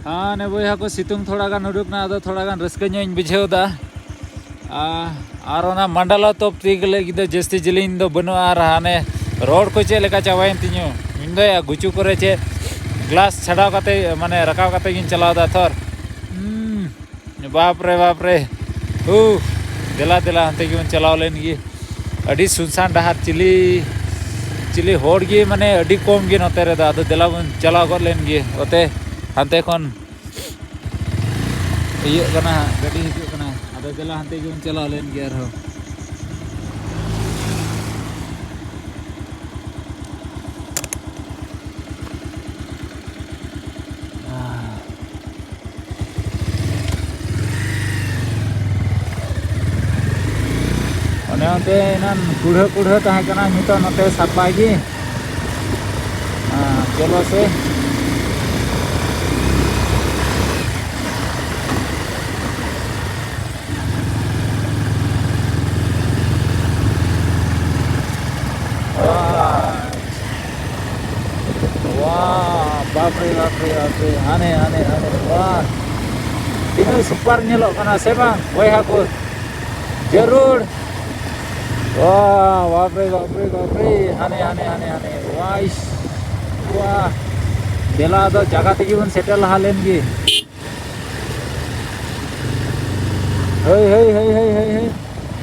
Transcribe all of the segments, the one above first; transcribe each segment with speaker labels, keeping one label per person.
Speaker 1: हाँ ने बोया को सितुंग थोड़ा गान उडुक ना आदो थोड़ा गान रस्क ᱧᱚᱧ बुझेव दा आर ओना मंडला तोप तीग लगी दो जस्ती जिलिन दो बनो आर हाने रोड को चे लेका चावाइन तिñो इन दो या गुचू करे चे ग्लास छड़ाव काते माने रकाव काते गिन चलाव दा थोर बाप रे दिला दिला हंते गिन चलाव लेन गी अडी सुनसान डहार चिली होड़ गी माने अडी कम गी नते रे दा आदो दिला बन चलाव गो लेन गी ओते हंते खन इयो कना गडी हिजु कना आदो दिला हंते गिन चलाव लेन गी आरो ओने नान कुढ़ा तहे कना नितो नते सापा गी चलो से बाप रे आने वाह तीनों सुपर नेलो कना से बांग बयहा को जरूर वाह बाप रे आने वाह देला दो जगह तगी बन सेटल हालेन गी हे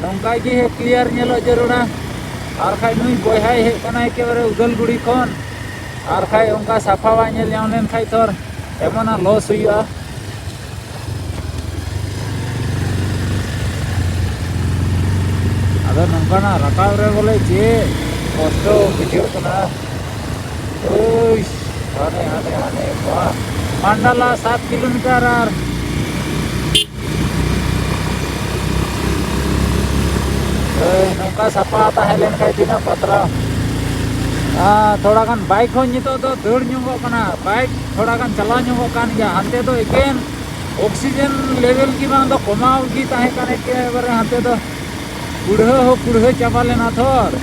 Speaker 1: नंका गी हे क्लियर नेलो जरूर आर खाय नुई बयहाय हे कना एकेबारे उदलगुड़ी खन आर खाय उनका साफावा नेल ᱧᱟᱢ ᱞᱮᱱ खाय थोर एमना लॉस हुआ अदो नंकाना रकाव रे बोले जे कष्ट बुझो कना आने वाह मंडला 7 किलोमीटर आर नंका साफा ताहे लेन खाय दिना पत्रा थोड़ा गान बाइक हो नितो दो दौड़ ᱧᱚᱜᱚᱜ कना बाइक थोड़ा गान चला ᱧᱚᱜᱚᱜ कान गया हंते दो एकेन ऑक्सीजन लेवल की बांग दो कमाव की ताहे काने के बारे हंते दो कुढ़े चाबा लेना थोर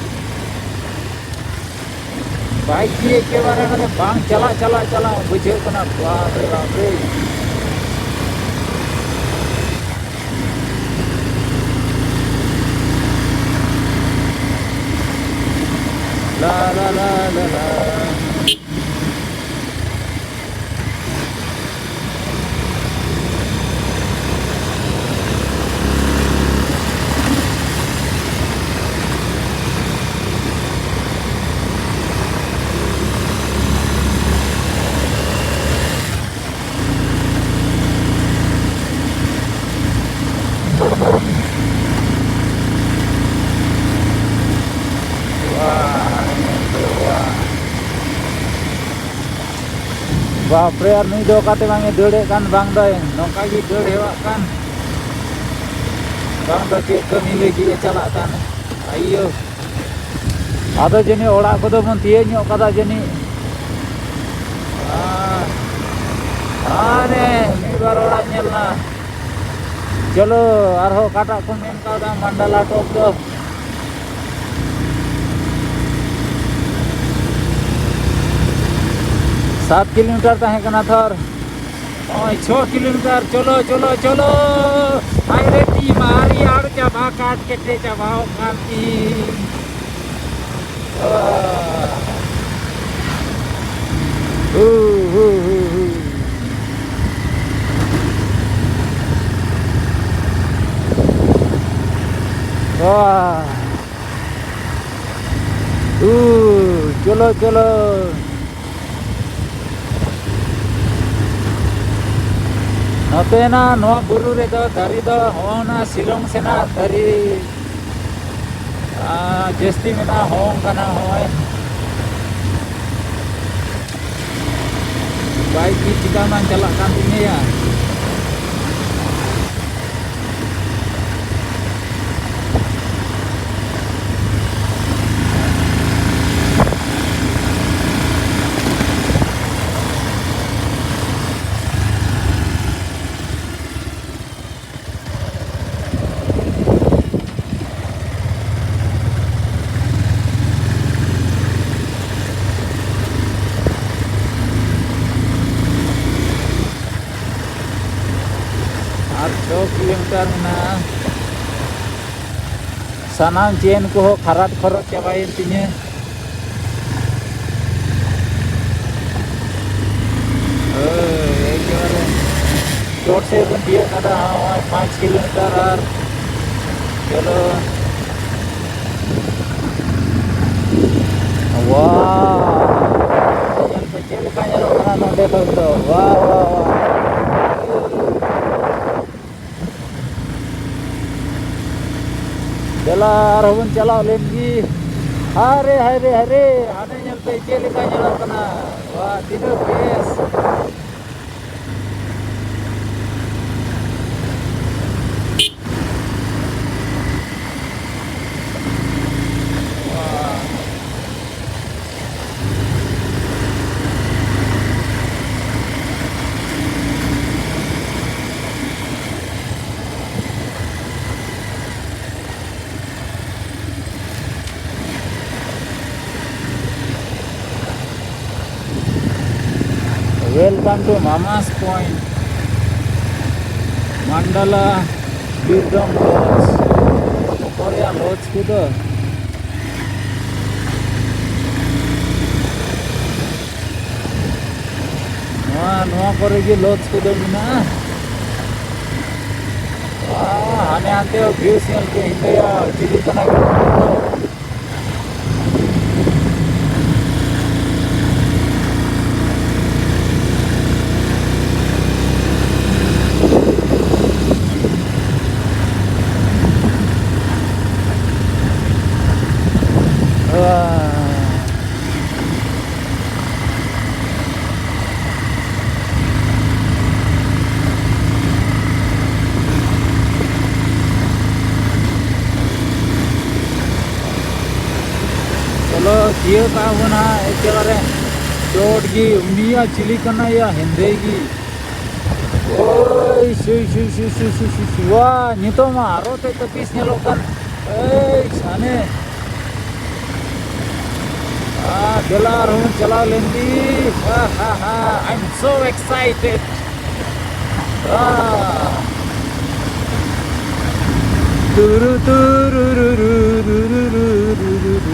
Speaker 1: बाइक की के बारे में बांग चला बुझे कना बाप रे ला बाप रे नुई दो काते बांगे दौड़े कान बांग दो नौका की दौड़ हेवा कान बांग दो चेक कमी लेगी चला कान आइयो आदो जनी ओड़ा को दो बन तिये ᱧᱚᱜ कदा जनी आने बार ओड़ा नेलना चलो आरो काटा को मेन कादा मंडला टॉप दो 7 किलोमीटर तहे कना थर 6 किलोमीटर चलो आरे टी मारी आड़ चाबा काट के चाबाओ काटी वाह चलो नते ना नो बुरु रे दो दारी दो होना शिलोंग सेना दारी जस्ती में ना होंग कना होय बाइक की चिका मान चला कान तिने या 2 kilometer menaha sanam chain ko kharat kharot chabayen tinya ekelare chot se pun dia kada 5 kilometer ar chalo wow yang kecil kaya lokana node to wow चला रोहन चलाओ लेंगी हरे हरे हरे आने चलते चले का चला कना वाह तीनों base Welcome to Mama's Point, Mandala Freedom Lodge. Korea Lodge kudo. Noa kore gi Lodge kudo mina. Hane ante views yel ke hinte ya chili kana kudo. चलो ये का होना एकेबारे चोट की उनिया चिली करना या हिंदे की ओय शु वाह नितो मारो ते तपिस ने लोकन ए साने चला रोहन चला लेंदी हा आई एम सो एक्साइटेड तुरु तुरु रु रु रु रु रु रु रु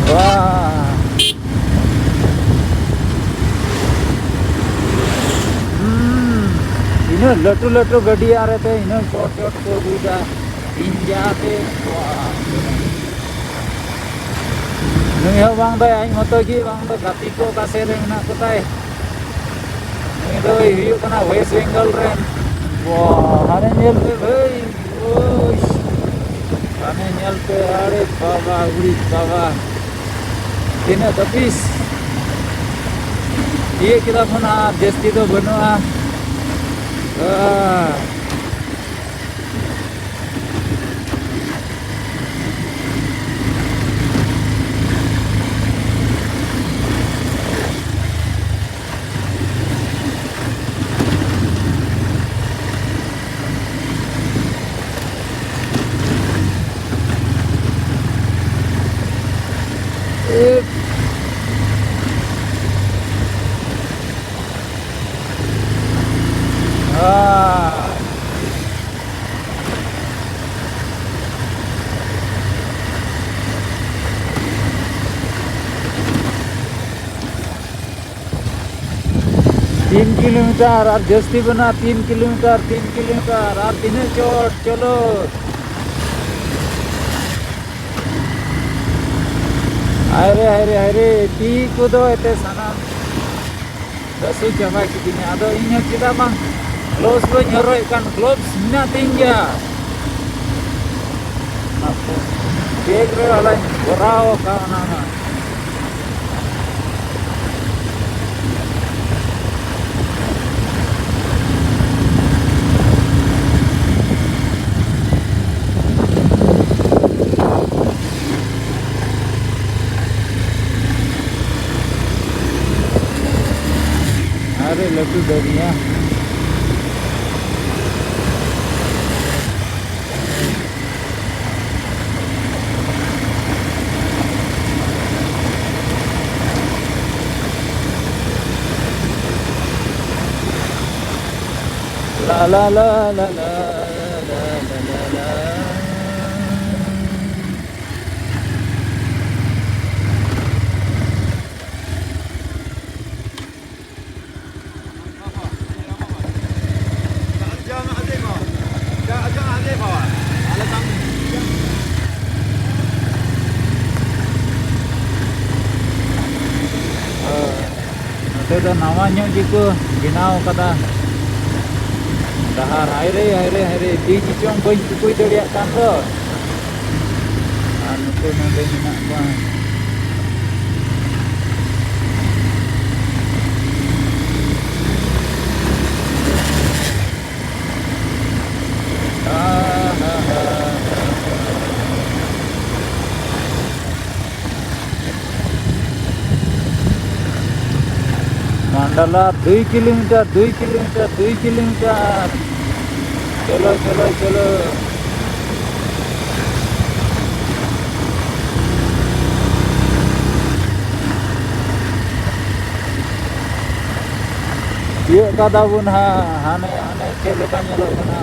Speaker 1: wah ini latu gadi आ रहे थे इन्हें शॉर्ट को दूधा इंजा पे wah नहीं हो bang dai aing moto gi bang do gati ko kase re na ko tai ini do hiu kana West Bengal ren wah hane nyel pe bhai oish hane nyel pe are baba uri baba tina tapis dia kita pun jesti do banua तीन kilometre और जस्ती बना 3 kilometre और 3 चोट चलो अरे ती कुदो एते sanam dasu jama kini ado inya kita bang gloves ko nyeroi kan gloves mina tingga aku begre alai gorao kana अरे लड्डू दरिया La la la la la la la la la. Itu dah namanya gitu ginau kata dahar aire di cicong boy tukui dilihat kantor anu tu nanti nak bang Mandala 2 kilometer. Chalo. Yuk kata pun hane chelo kan nyelok kana.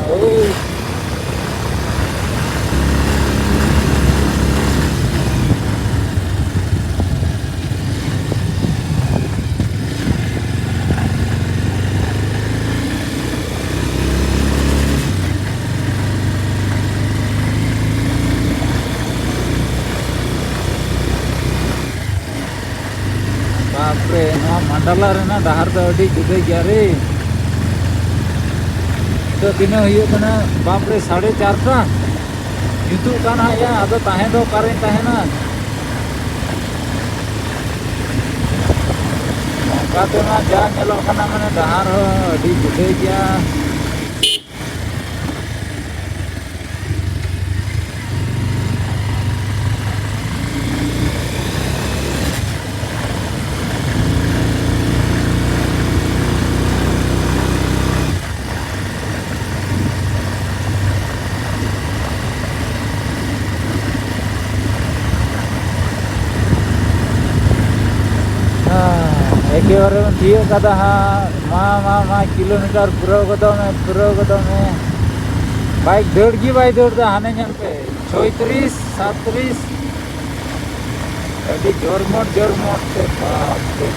Speaker 1: Bape, no Mandala rena dahar do adi juda gyare. To dino hiyo kana bape 4:30 ta. Itu kana ya ado tahen do karen tahena. Kate na ja nyelo kana mane dahar adi juda gya. एकेबारे दियो कदा मा kilometre पुरो में bike दौड़ दा हाने ñam पे 36 37 अभी जोर मोट से बाप रे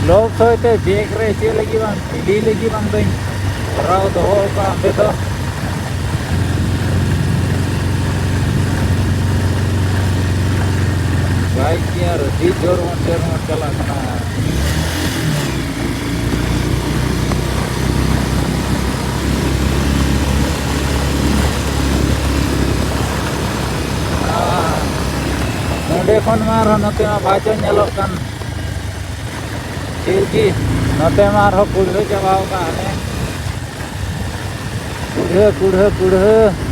Speaker 1: लोग सोचते देख रहे चे लगी बंग दई राव तो हो का अंदर तो बाइक यार दी जोर मोट चला ना नोडे खन मार नते मा बाजो ñelok kan Cilki, note marho kudhe jawab ka ane, kudhe.